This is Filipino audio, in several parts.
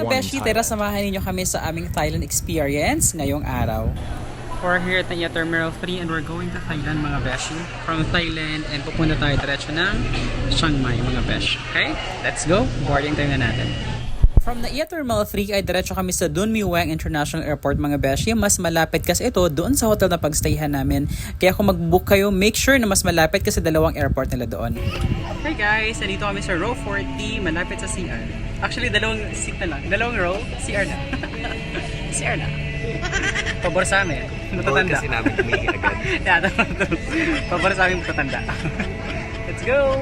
Mga beshi, tara samahan ninyo kami sa aming Thailand experience ngayong araw. We're here at Naya Terminal 3 and we're going to Thailand mga beshi. From Thailand and pupunta tayo diretso ng Chiang Mai mga beshi. Okay? Let's go! Boarding time na natin. From Naya Terminal 3 ay diretso kami sa Dun Mueang International Airport mga beshi. Mas malapit kasi ito doon sa hotel na pagstayhan namin. Kaya kung mag-book kayo, make sure na mas malapit kasi dalawang airport nila doon. Hey guys! Nandito kami sa row 40, malapit sa CR. Actually, dalawang seat na lang. Dalawang row, CR na. CR na. Pabor sa amin. Matatanda. Kasi namin tumigil agad. Yeah, pabor sa amin matatanda. Let's go!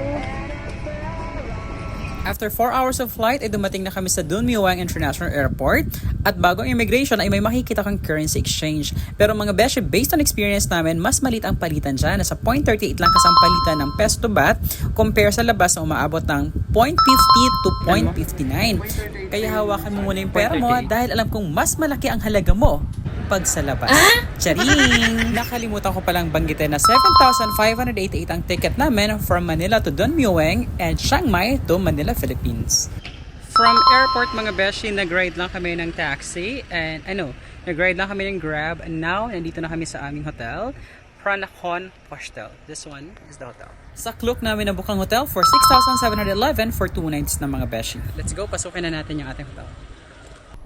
After 4 hours of flight, ay dumating na kami sa Dun Mueang International Airport. At bago ang immigration ay may makikita kang currency exchange. Pero mga beshi, based on experience namin, mas malit ang palitan dyan. Nasa 0.38 lang kasi ang palitan ng peso to baht compare sa labas na umaabot ng 0.50 to 0.59. Kaya hawakan mo muna yung pera mo dahil alam kong mas malaki ang halaga mo pag sa labas. Charing! Nakalimutan ko palang banggitin na 7,588 ang ticket namin from Manila to Dun Mueang and Chiang Mai to Manila, Philippines. From airport mga beshi, nag-ride lang kami ng taxi and nag-ride lang kami ng Grab and now nandito na kami sa aming hotel, Pranakon Hostel. This one is the hotel. Sa Klook namin na bukang hotel for 6,711 for 2 nights na mga beshi. Let's go, pasukin na natin yung ating hotel.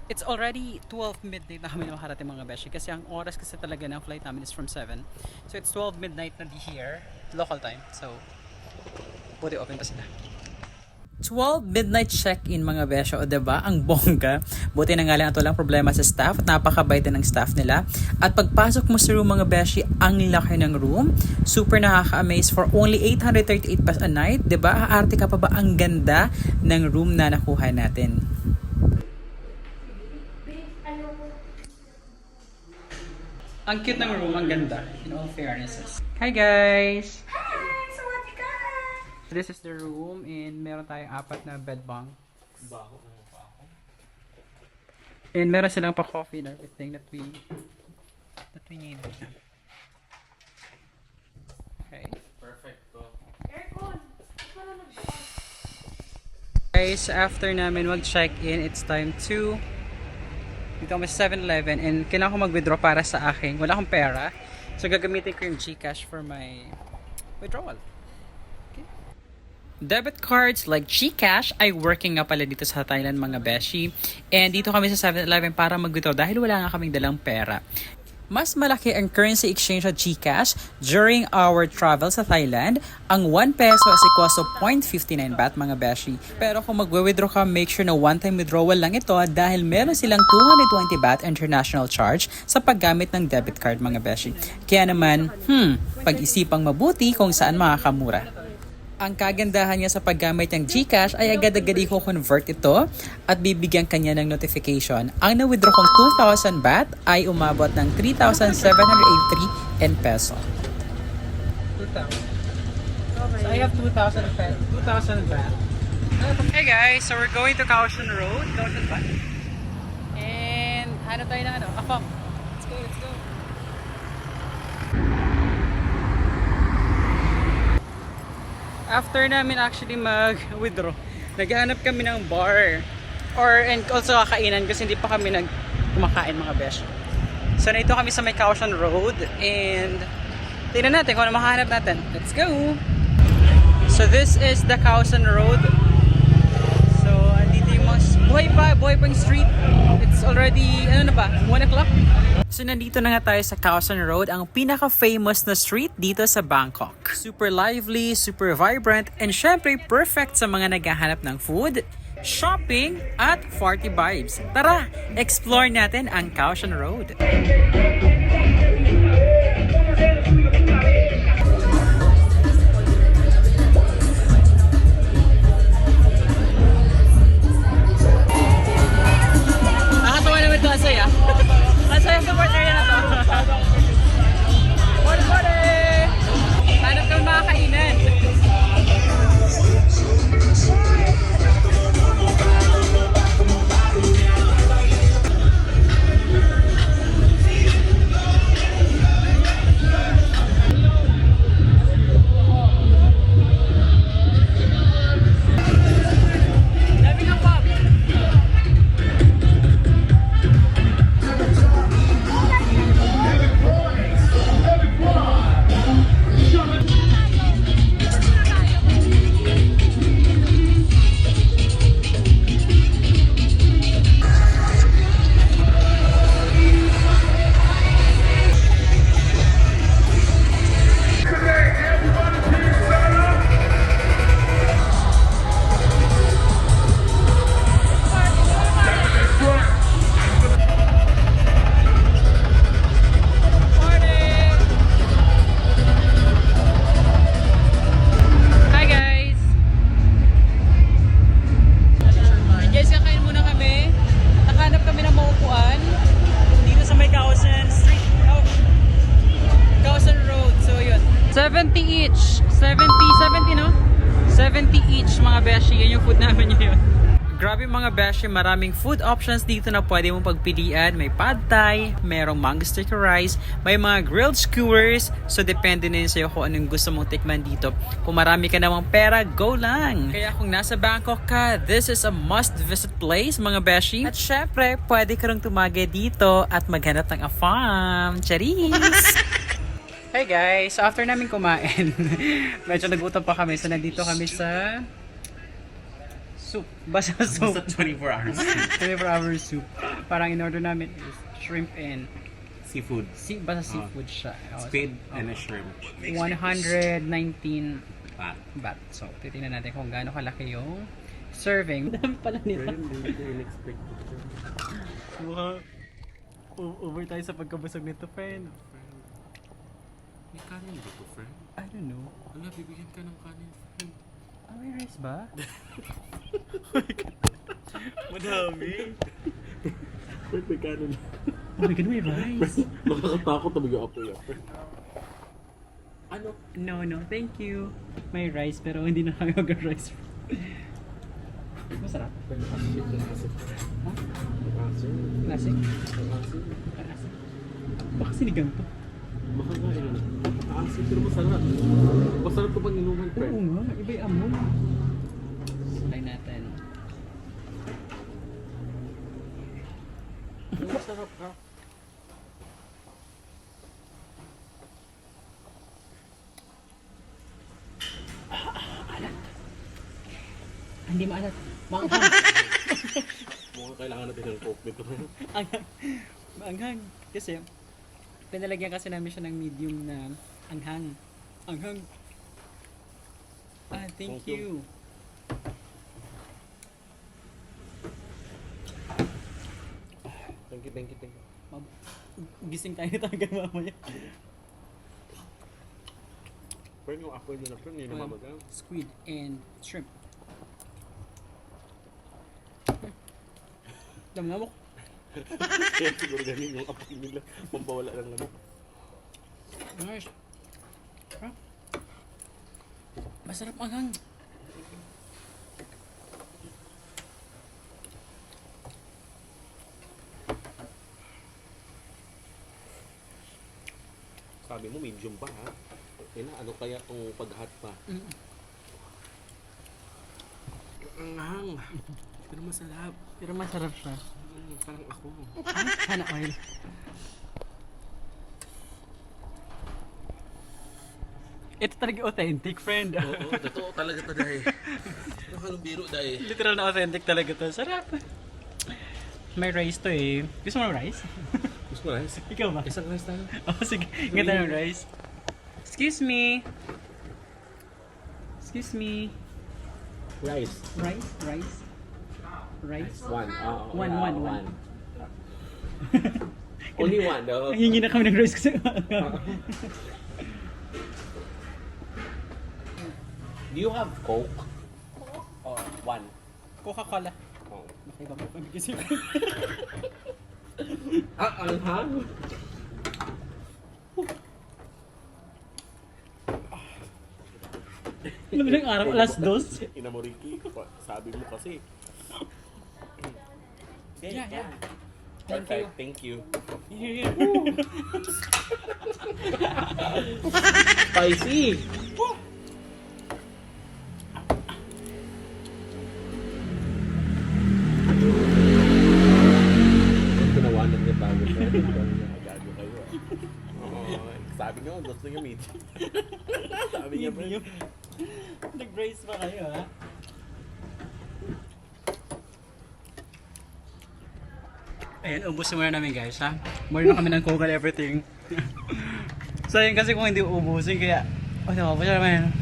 It's already 12 midnight na kami nakarating mga beshi kasi ang oras kasi talaga ng flight namin is from 7. So it's 12 midnight na here, local time. So, buti open pa sila. 12 midnight check-in mga beshi, o diba? Ang bongga. Buti na nga lang ito lang problema sa staff at napakabait ng staff nila. At pagpasok mo sa room mga beshi, ang laki ng room. Super nakaka-amaze for only 838 pesos a night. Diba? Aarte ka pa ba? Ang ganda ng room na nakuha natin. Ang cute ng room, ang ganda. In all fairnesses. Hi guys! Hi! Sawadika! This is the room and meron tayong 4 na bed bunk. And meron silang pa-coffee and everything that we need. Okay. Perfect to. Aircon! Guys, after namin mag-check-in, it's time to dito kami sa 7-Eleven and kailangan ko mag-withdraw para sa akin. Wala akong pera. So gagamitin ko yung GCash for my withdrawal. Okay. Debit cards like GCash ay working nga pala dito sa Thailand mga beshi. And dito kami sa 7-Eleven para mag-withdraw dahil wala nga kaming dalang pera. Mas malaki ang currency exchange sa GCash during our travel sa Thailand. Ang 1 peso is equals to 0.59 baht mga beshi. Pero kung mag-withdraw ka, make sure na one-time withdrawal lang ito dahil meron silang 220 baht international charge sa paggamit ng debit card mga beshi. Kaya naman, pag-isipang mabuti kung saan makakamura. Ang kagandahan niya sa paggamit ng GCash ay agad-agad i-convert ito at bibigyan kanya ng notification. Ang na-withdraw kong 2,000 baht ay umabot ng 3,783 in peso. 2,000. So I have 2,000 baht. Hey guys, so we're going to Kaohsiung Road, Kaohsiung Baht. And ano tayo na Afam. Let's go, let's go. After namin actually mag-withdraw, naghahanap kami ng bar and also kakainan kasi hindi pa kami kumakain mga besh. So nandito kami sa may Kaohsiung Road and tingnan natin kung ano makahanap natin. Let's go! So this is the Kaohsiung Road. So andito yung mga buhay pa yung street. It's already 1 o'clock. So nandito na nga tayo sa Kaohsiung Road, ang pinaka-famous na street dito sa Bangkok. Super lively, super vibrant, and syempre perfect sa mga naghahanap ng food, shopping, at party vibes. Tara, explore natin ang Kaohsiung Road. Nakatawa naman ito, asaya. Asaya sa part area na to. Bode! Hanap kang makakainan. 70 no? 70 each mga beshi. Yan yung food namin ngayon. Grabe mga beshi, maraming food options dito na pwede mong pagpilian. May pad thai, merong mango sticky rice, may mga grilled skewers. So depende na yun sa'yo kung anong gusto mong tikman dito. Kung marami ka namang pera, go lang! Kaya kung nasa Bangkok ka, this is a must visit place mga beshi. At syempre, pwede ka rin tumagi dito at maghanap ng afam. Charis! Hey guys, after namin kumain, medyo nagutom pa kami. So nandito kami sa soup. Basta soup. Basta 24 hours. 24 hours soup. Parang in-order namin is shrimp and Seafood. basta seafood siya. Squid and a shrimp. 119 Baht. baht. So, titingnan natin kung gaano kalaki yung serving. Dami pala nito. Mukhang over tayo sa pagkabusog nito, friend. May kanin ba ito, friend? I don't know. Wala, bibigyan ka ng kanin, friend. Ah, may rice ba? Madami. Friend, may kanin. Oh my God, may rice. Nakakatakot na mag-a-apply ako. Ano? No, thank you. May rice pero hindi na kami mag-rice. Masarap. Ha? Lasing? Lasing. Baka sinigang to. Baka nga yun. Asin pero masarap. Masarap ito pang inuman, Oo friend. nga, iba yung amoy. Try natin. Masarap ka. Hindi maalat. Maanghang. Mukhang kailangan natin ng coke nito. Anghang. Maanghang. Kasi, pinalagyan kasi namin siya ng medium na anghang. Anghang. Ah, thank Thank you. you. Thank you. Gising tayo nito hanggang mamaya. Friend, yung apple nyo na friend, hindi na mamagal. Squid and shrimp. Damnamok. Kaya siguro ganin yung apple nila. Pampawala ng lamok. Nice. Ha? Masarap anghang. Sabi mo, medium pa ha? Ano kaya itong pag-hot pa? Anghang. Pero masarap. Pero masarap siya. Parang ako. Sana oil. Ito talaga authentic, friend. Oo, totoo talaga ito dahil. Halong biro dahil. Literal na authentic talaga to. Sarap. May rice to eh. Gusto mo ng rice? Gusto mo rice? Ikaw ba? Isang rice tayo. Oh, sige. Ganda ng rice. Excuse me. Excuse me. Rice. Rice? Rice? Rice? One. One. Only one though. Hingi na kami ng rice kasi. Do you have Coke? Oh, one. Coca-Cola. Oh. Nakaiba mo kami kasi. Anghang? Madaling araw, alas 2. Inamoriki. Sabi mo kasi. Yeah. Perfect. Thank you. Here. Spicy. Tinawanan niya tayo. Gago kayo. Sabi niyo, gusto niyo medium. Sabi niya, Medium. Nag-brace pa kayo, ha? Ayan, ubusin muna namin guys, ha? Muna na kami ng Coke and everything. Sayang kasi kung hindi ubusin, kaya... Oh, nakapasya naman.